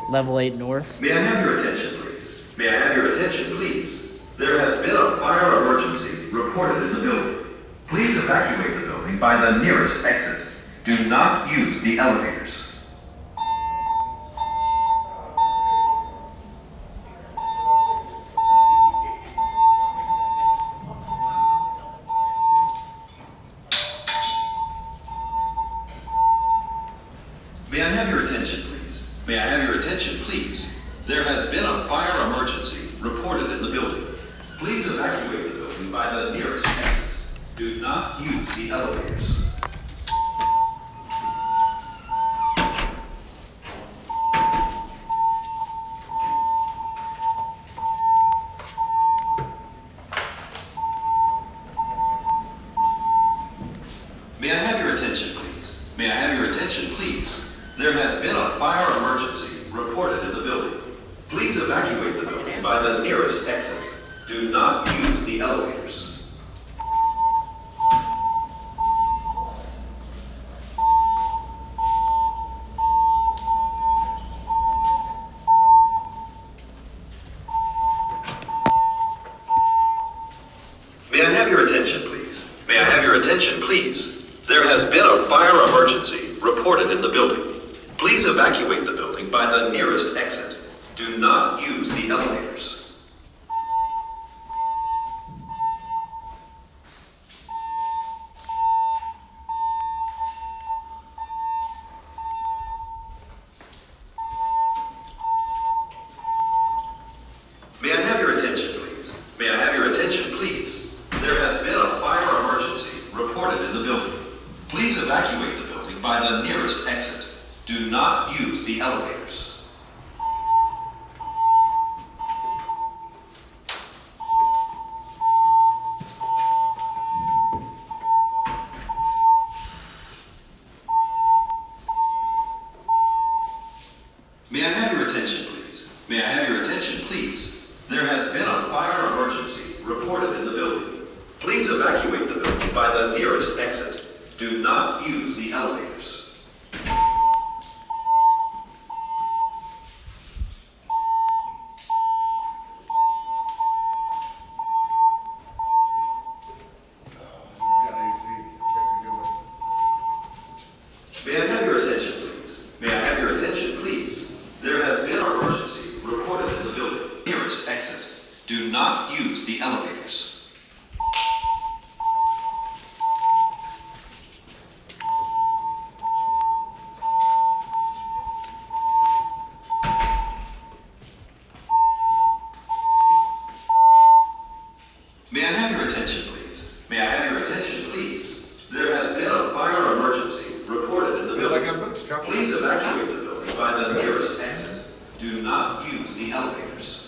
Level 8 north. May I have your attention, please? May I have your attention, please? There has been a fire emergency reported in the building. Please evacuate the building by the nearest exit. Do not use the elevators. May I have your attention, please? May I have your attention, please? There has been a fire emergency reported in the building. Please evacuate the building by the nearest exit. Do not use the elevators. May I have your attention, please? May I have your attention, please? There has been a fire emergency reported in the building. Please evacuate the building by the nearest exit. Do not use the elevators. May I have your attention, please? May I have your attention, please? There has been a fire emergency reported in the building. Please evacuate the building by the nearest exit. Do not use the elevators. May I have your attention, please? May I have your attention, please? There has been a fire emergency reported in the building. Please evacuate the building by the nearest exit. Do not use the elevators. May I have your attention, please? May I have your attention, please? There has been a fire emergency reported in the building. Please evacuate the building by the nearest exit. Do not use the elevators. May I have your attention, please? May I have your attention, please? There has been an emergency reported in the building. Nearest exit. Do not use the elevators. May I have your attention, please? May I have your attention, please? There has been a fire emergency reported in the building. Please evacuate the building by the nearest exit. Do not use the elevators.